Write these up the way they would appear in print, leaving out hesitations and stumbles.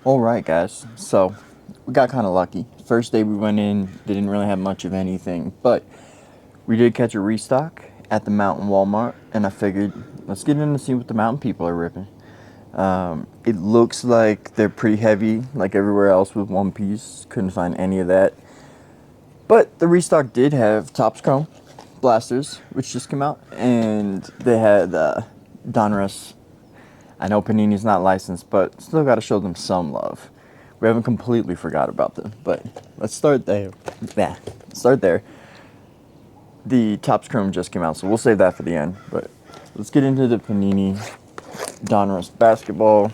Alright guys, so we got kind of lucky. First day we went in, didn't really have much of anything, but we did catch a restock at the Mountain Walmart, and I figured, let's get in and see what the Mountain people are ripping. It looks like they're pretty heavy, like everywhere else with One Piece. Couldn't find any of that. But the restock did have Topps Chrome blasters, which just came out, and they had Donruss. I know Panini's not licensed, but still got to show them some love. We haven't completely forgot about them, but let's start there. Yeah, start there. The Topps Chrome just came out, so we'll save that for the end. But let's get into the Panini Donruss basketball.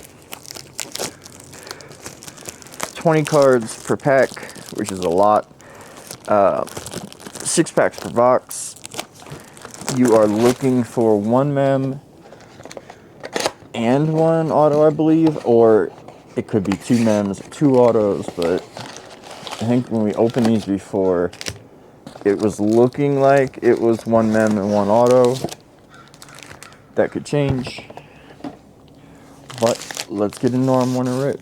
20 cards per pack, which is a lot. 6 packs per box. You are looking for 1 mem and 1 auto, I believe, or it could be 2 mems, 2 autos, but I think when we opened these before, it was looking like it was 1 mem and 1 auto. That could change, but let's get into our morning rip.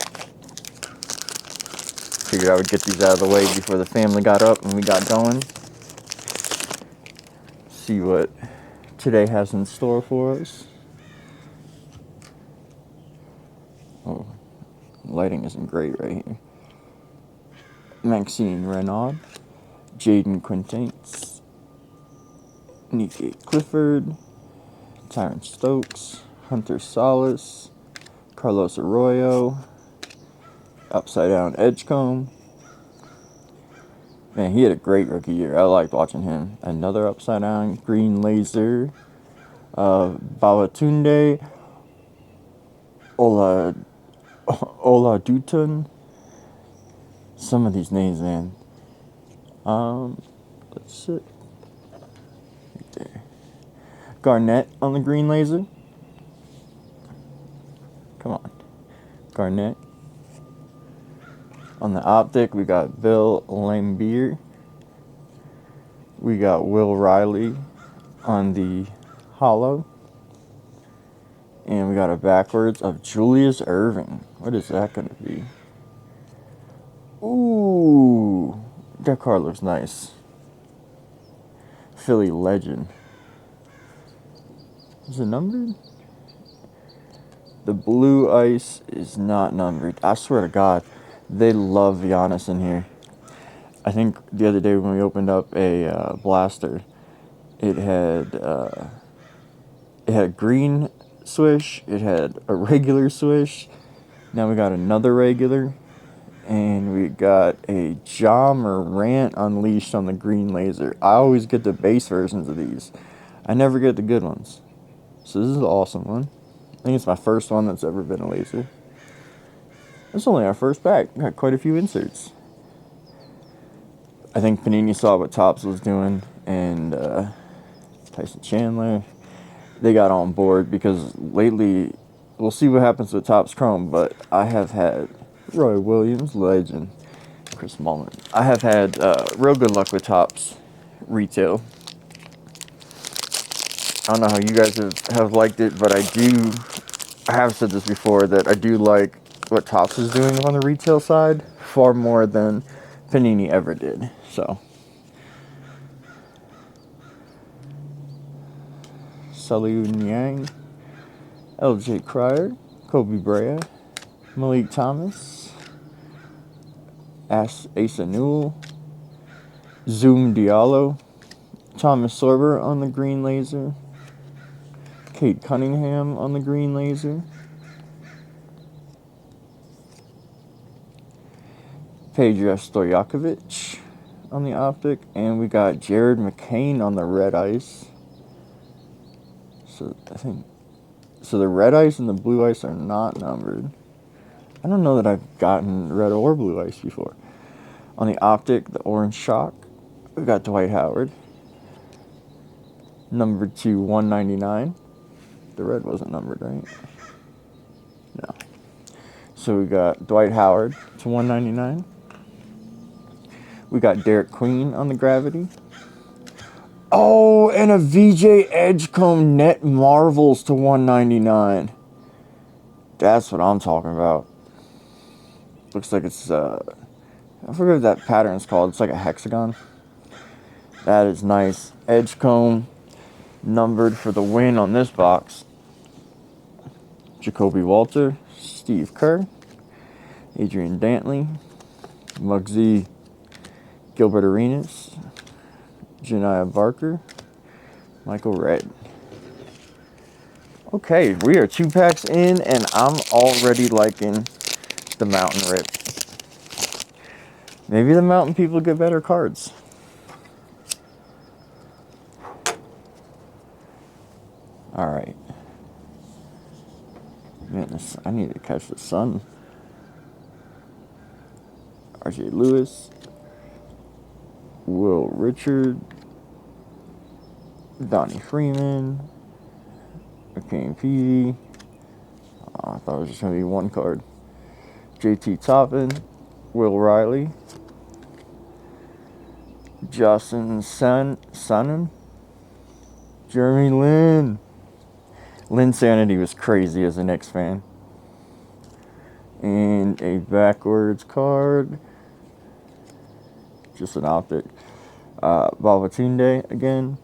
Figured I would get these out of the way before the family got up and we got going. See what today has in store for us. Oh, lighting isn't great right here. Maxine Renaud, Jaden Quintains, Nicky Clifford, Tyron Stokes, Hunter Salas, Carlos Arroyo, Upside Down Edgecombe. Man, he had a great rookie year. I liked watching him. Another Upside Down Green Laser, Babatunde, Ola Dutton. Some of these names, man. Let's see. Right there. Garnett on the Green Laser. Come on. Garnett. On the optic, we got Bill Laimbeer. We got Will Riley on the hollow. And we got a backwards of Julius Erving. What is that going to be? Ooh, that card looks nice. Philly legend. Is it numbered? The blue ice is not numbered. I swear to God, they love Giannis in here. I think the other day when we opened up a blaster, it had green swish, it had a regular swish. Now we got another regular, and we got a Ja Morant Unleashed on the Green Laser. I always get the base versions of these. I never get the good ones. So this is an awesome one. I think it's my first one that's ever been a laser. It's only our first pack. Got quite a few inserts. I think Panini saw what Topps was doing, and Tyson Chandler, they got on board, because lately, we'll see what happens with Topps Chrome, but I have had Roy Williams, legend, Chris Mullin. I have had real good luck with Topps retail. I don't know how you guys have liked it, but I have said this before, that I do like what Topps is doing on the retail side far more than Panini ever did. So, Salou Niang, LJ Cryer, Kobe Brea, Malik Thomas, Asa Newell, Zoom Diallo, Thomas Sorber on the Green Laser, Kate Cunningham on the Green Laser, Pedro Stojakovic on the optic, and we got Jared McCain on the red ice. So the red ice and the blue ice are not numbered. I don't know that I've gotten red or blue ice before. On the optic, the orange shock, we got Dwight Howard, numbered to 199. The red wasn't numbered, right? No. So we got Dwight Howard to 199. We got Derek Queen on the gravity. Oh, and a VJ Edgecombe Net Marvels to 199. That's what I'm talking about. Looks like it's, I forget what that pattern's called. It's like a hexagon. That is nice. Edgecomb, numbered for the win on this box. Jacoby Walter, Steve Kerr, Adrian Dantley, Muggsy Gilbert Arenas, Janiah Barker, Michael Redd. Okay, we are 2 packs in, and I'm already liking the Mountain Rip. Maybe the Mountain people get better cards. Alright. Man, I need to catch the sun. RJ Lewis, Will Richard, Donnie Freeman, Akeem Peavy. Oh, I thought it was just going to be one card. JT Toppin, Will Riley, Justin Sonnen, Jeremy Lin. Linsanity was crazy as a Knicks fan. And a backwards card. Just an optic. Babatunde again.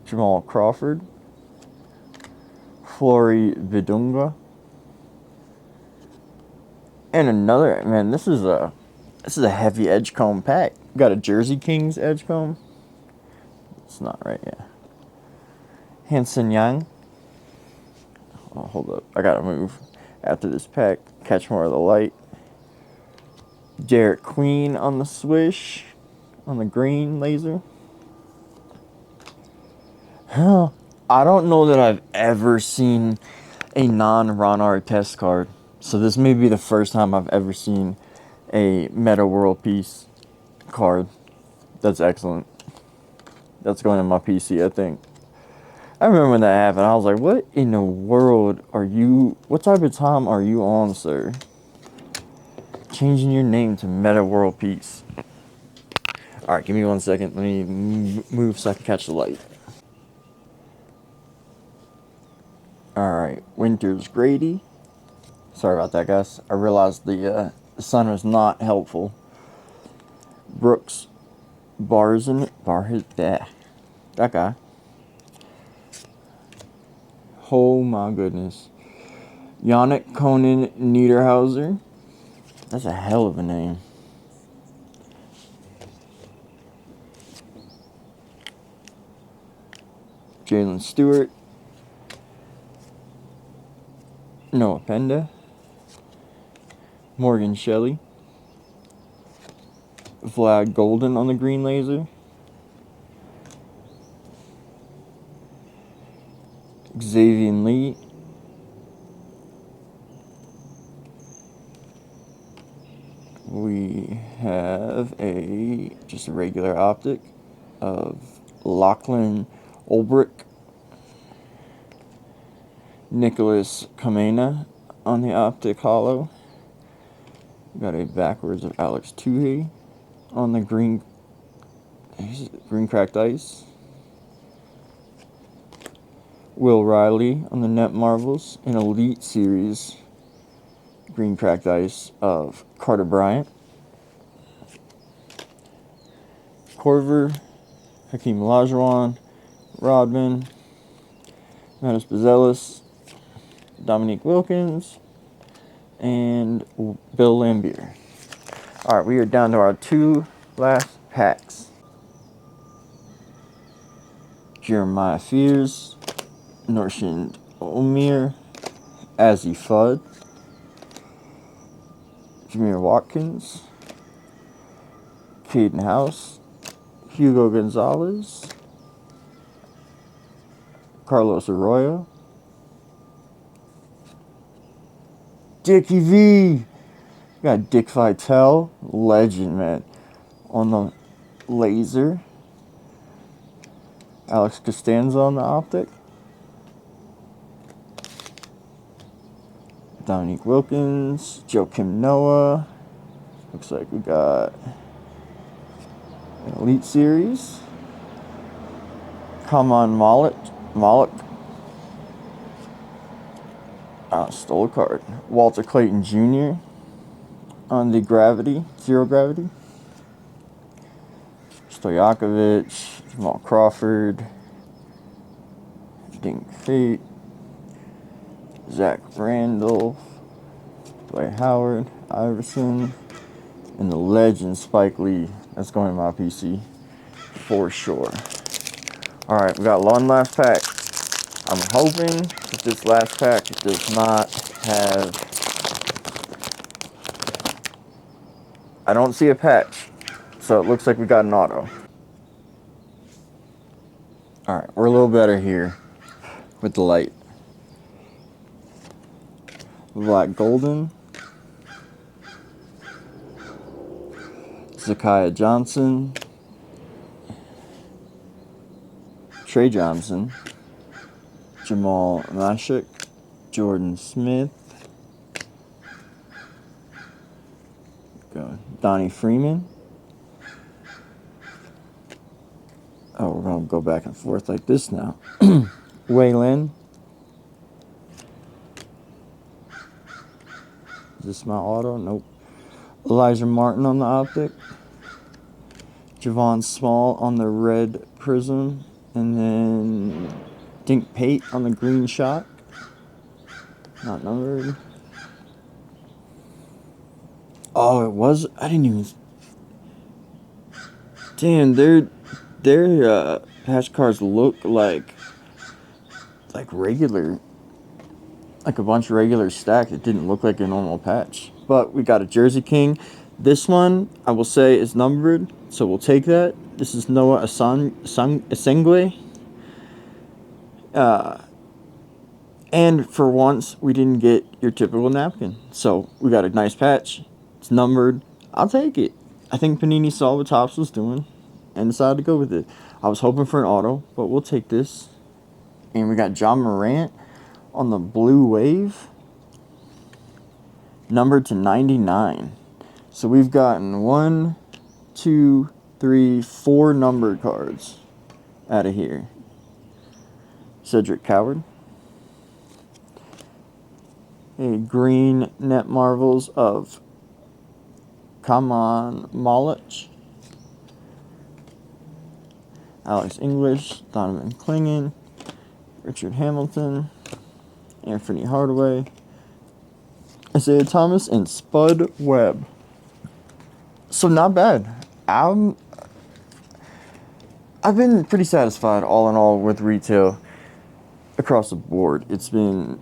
Jamal Crawford. Flory Vidunga. And another, man, this is a heavy Edgecomb pack. Got a Jersey Kings Edgecomb. It's not right, yeah. Hanson Yang. Oh, hold up. I gotta move after this pack. Catch more of the light. Derek Queen on the swish. On the green laser. Huh. I don't know that I've ever seen a non-Ron Artest card. So this may be the first time I've ever seen a Meta World Peace card. That's excellent. That's going in my PC, I think. I remember when that happened. I was like, what in the world are you... What type of time are you on, sir? Changing your name to Meta World Peace. Alright, give me 1 second. Let me move so I can catch the light. Alright, Winters Grady. Sorry about that, guys. I realized the sun was not helpful. Brooks That guy. Oh my goodness. Yannick Conan Niederhauser. That's a hell of a name. Jalen Stewart. Noah Penda. Morgan Shelley. Vlad Golden on the green laser. Xavier Lee. We have just a regular optic of Lachlan Ulbrich. Nicholas Kamena on the optic hollow. We got a backwards of Alex Tuhey on the green cracked ice. Will Riley on the Net Marvels, an Elite Series green cracked ice of Carter Bryant. Corver, Hakeem Olajuwon, Rodman, Matus Bazelis, Dominique Wilkins, and Bill Laimbeer. Alright, we are down to our 2 last packs. Jeremiah Fears, Norshind Omir, Azzy Fudd, Jameer Watkins, Caden House, Hugo Gonzalez, Carlos Arroyo, Dickie V. We got Dick Vitale, legend, man, on the laser. Alex Costanza on the optic. Dominique Wilkins, Joakim Noah. Looks like we got an Elite Series. Kaman Malik. Stole a card. Walter Clayton Jr. on the gravity, zero gravity. Stojakovic, Jamal Crawford, Dink Fate, Zach Randolph, Dwight Howard, Iverson, and the legend Spike Lee. That's going to my PC for sure. Alright, we got one last pack. I'm hoping that this last pack does not have... I don't see a patch, so it looks like we got an auto. Alright, we're a little better here with the light. Black Golden, Zakiya Johnson, Trey Johnson, Jamal Mashik, Jordan Smith, Donnie Freeman. Oh, we're going to go back and forth like this now. Waylon. Is this my auto? Nope. Elijah Martin on the optic. Javon Small on the red prism. And then Dink Pate on the green shot. Not numbered. Oh, it was? I didn't even... Damn, their patch cards look like regular, like a bunch of regular stacked. It didn't look like a normal patch. But we got a Jersey King. This one, I will say, is numbered, so we'll take that. This is Noah Asengwe. And for once, we didn't get your typical napkin. So we got a nice patch. It's numbered. I'll take it. I think Panini saw what Topps was doing and decided to go with it. I was hoping for an auto, but we'll take this. And we got John Morant on the blue wave, numbered to 99. So we've gotten 1, 2, 3, 4 numbered cards out of here. Cedric Coward. A green Net Marvels of Kaman Malic, Alex English, Donovan Clingan, Richard Hamilton, Anthony Hardaway, Isaiah Thomas, and Spud Webb. So not bad. I've been pretty satisfied all in all with retail across the board. It's been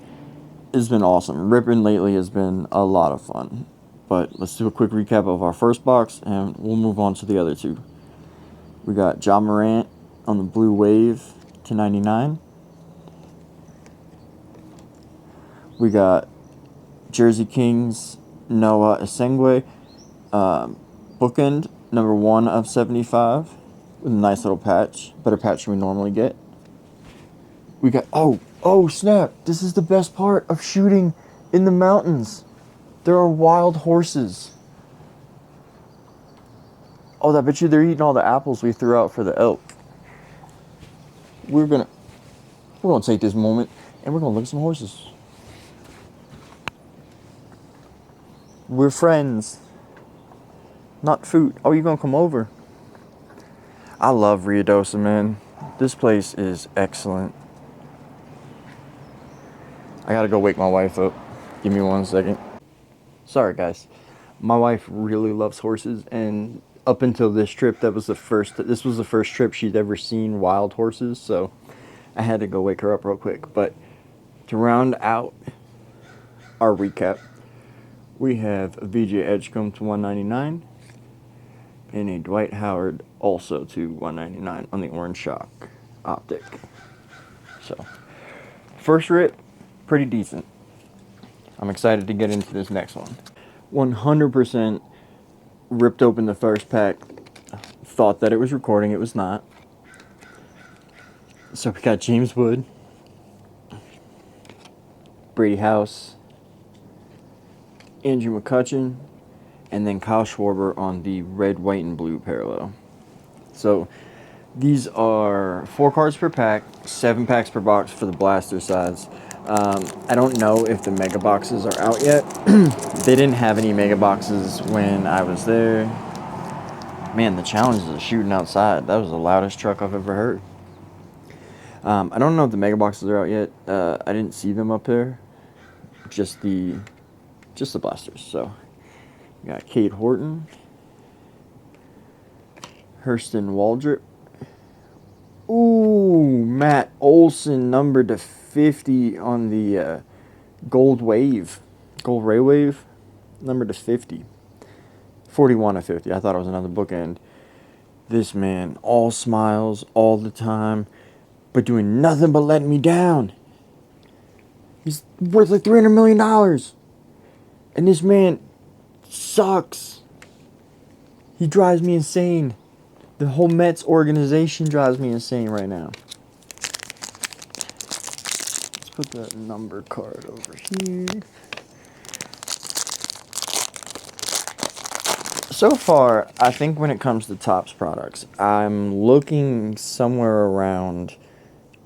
awesome. Ripping lately has been a lot of fun. But let's do a quick recap of our first box, and we'll move on to the other two. We got John Morant on the blue wave to 99. We got Jersey Kings Noah Asengwe, bookend number 1 of 75 with a nice little patch, better patch than we normally get. We got oh snap! This is the best part of shooting in the mountains. There are wild horses. Oh, I bet you they're eating all the apples we threw out for the elk. We're gonna take this moment and we're gonna look at some horses. We're friends, not food. Oh, you gonna come over? I love Ruidoso, man. This place is excellent. I gotta go wake my wife up. Give me 1 second. Sorry, guys. My wife really loves horses, and up until this trip, this was the first trip she'd ever seen wild horses, so I had to go wake her up real quick. But to round out our recap, we have a VJ Edgecombe to 199 and a Dwight Howard also to 199 on the Orange Shock optic. So, first rip, pretty decent. I'm excited to get into this next one. 100% ripped open the first pack. Thought that it was recording. It was not. So we got James Wood, Brady House, Andrew McCutchen, and then Kyle Schwarber on the red, white, and blue parallel. So these are 4 cards per pack, 7 packs per box for the blaster size. I don't know if the mega boxes are out yet. They didn't have any mega boxes when I was there. Man, the challenges are shooting outside. That was the loudest truck I've ever heard. I don't know if the mega boxes are out yet. I didn't see them up there. Just the blasters. So, we got Kate Horton, Hurston Waldrop. Ooh, Matt Olson, numbered to 50 on the Gold Ray Wave, numbered to 50. 41 of 50. I thought it was another bookend. This man, all smiles all the time, but doing nothing but letting me down. He's worth like $300 million. And this man sucks. He drives me insane. The whole Mets organization drives me insane right now. Let's put that number card over here. So far, I think when it comes to Topps products, I'm looking somewhere around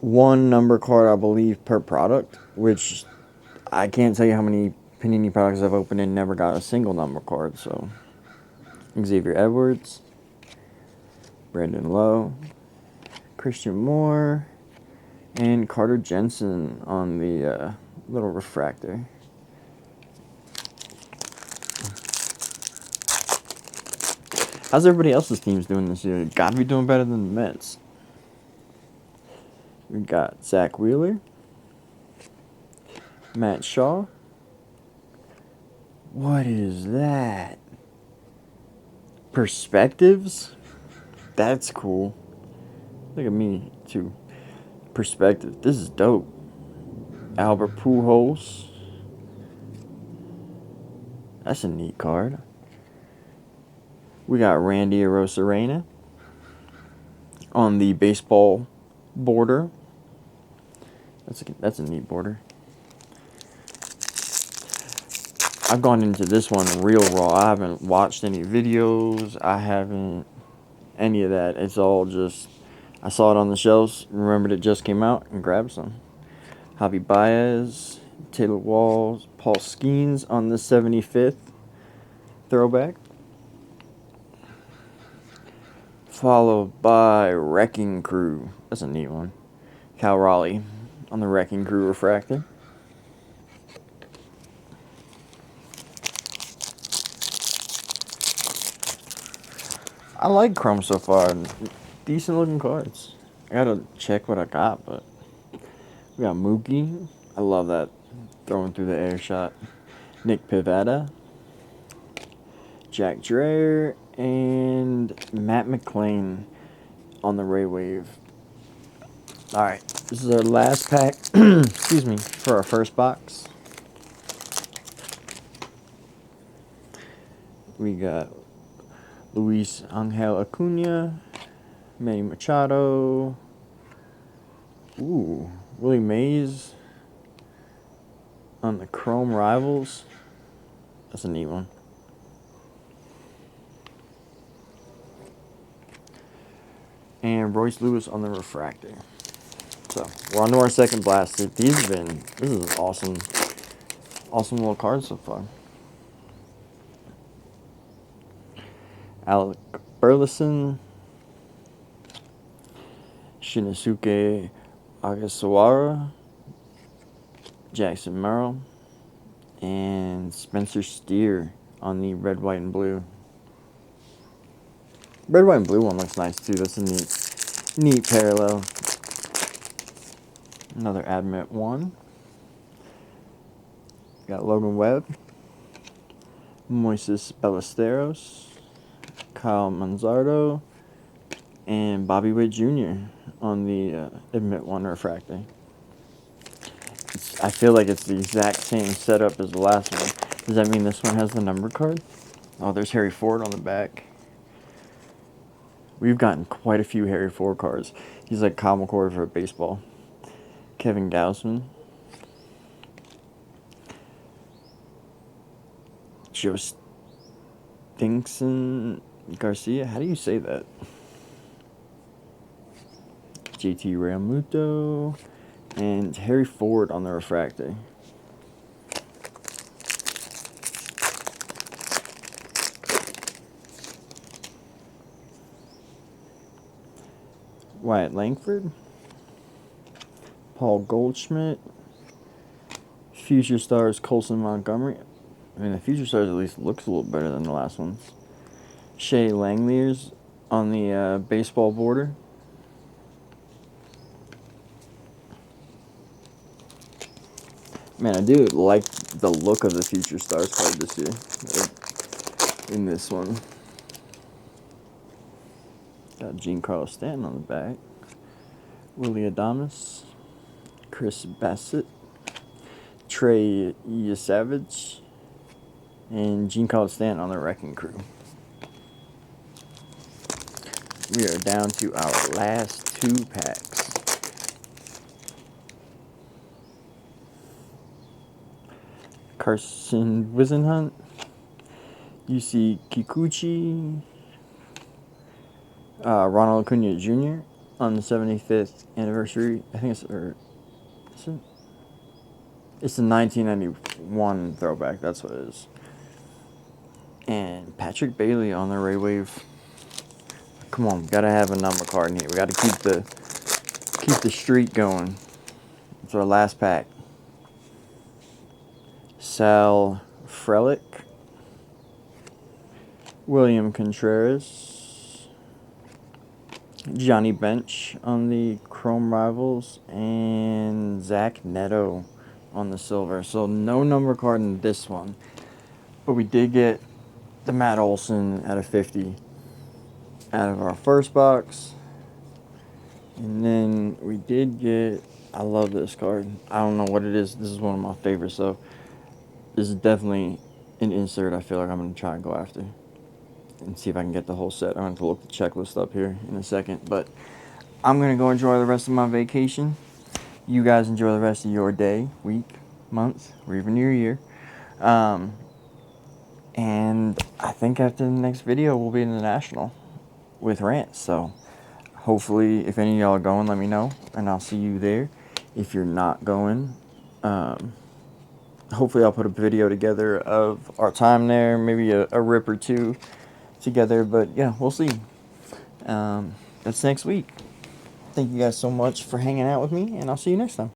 one number card, I believe, per product, which I can't tell you how many Panini products I've opened and never got a single number card. So, Xavier Edwards, Brandon Lowe, Christian Moore, and Carter Jensen on the little refractor. How's everybody else's teams doing this year? Gotta be doing better than the Mets. We got Zach Wheeler, Matt Shaw. What is that? Perspectives? That's cool. Look at me, too. Perspective. This is dope. Albert Pujols. That's a neat card. We got Randy Arozarena on the baseball border. That's a neat border. I've gone into this one real raw. I haven't watched any videos. I haven't any of that. It's all just, I saw it on the shelves, remembered it just came out, and grabbed some. Javi Baez, Taylor Walls, Paul Skeens on the 75th throwback. Followed by Wrecking Crew. That's a neat one. Cal Raleigh on the Wrecking Crew refractor. I like Chrome so far. Decent looking cards. I gotta check what I got, but we got Mookie. I love that throwing through the air shot. Nick Pivetta, Jack Dreyer, and Matt McClain on the Ray Wave. Alright, this is our last pack, excuse me, for our first box. We got Luis Angel Acuna, Manny Machado, ooh, Willie Mays on the Chrome Rivals. That's a neat one. And Royce Lewis on the refractor. So, we're on to our second blaster. This is awesome little cards so far. Alec Burleson, Shinosuke Agasawara, Jackson Merrill, and Spencer Steer on the red, white, and blue. Red, white, and blue one looks nice too. That's a neat parallel. Another Admit 1. Got Logan Webb, Moises Ballesteros, Kyle Manzardo, and Bobby Witt Jr. on the Admit 1 refractor. I feel like it's the exact same setup as the last one. Does that mean this one has the number card? Oh, there's Harry Ford on the back. We've gotten quite a few Harry Ford cards. He's like Kyle McCord for baseball. Kevin Gausman. Joe Stinkson Garcia. How do you say that? JT Realmuto. And Harry Ford on the refractor. Wyatt Langford. Paul Goldschmidt. Future Stars Colson Montgomery. I mean, the Future Stars at least looks a little better than the last ones. Shea Langeliers on the baseball border. Man, I do like the look of the Future Stars card this year. In this one. Got Giancarlo Stanton on the back. Willie Adames. Chris Bassett. Trey Yesavage. And Giancarlo Stanton on the Wrecking Crew. We are down to our last 2 packs. Carson Wisenhunt, UC Kikuchi, Ronald Acuna Jr. on the 75th anniversary. I think it's the 1991 throwback. That's what it is. And Patrick Bailey on the Ray Wave. Come on, gotta have a number card in here. We gotta keep the streak going. It's our last pack. Sal Frelick, William Contreras, Johnny Bench on the Chrome Rivals, and Zach Neto on the silver. So no number card in this one, but we did get the Matt Olson out of 50 out of our first box. And then we did get, I love this card. I don't know what it is. This is one of my favorites, so this is definitely an insert I feel like I'm going to try and go after and see if I can get the whole set. I'm going to look the checklist up here in a second, but I'm going to go enjoy the rest of my vacation. You guys enjoy the rest of your day, week, month, or even your year. And I think after the next video, we'll be in the National with Rants. So hopefully, if any of y'all are going, let me know, and I'll see you there. If you're not going, hopefully I'll put a video together of our time there, maybe a rip or 2 together, but yeah, we'll see. That's next week. Thank you guys so much for hanging out with me, and I'll see you next time.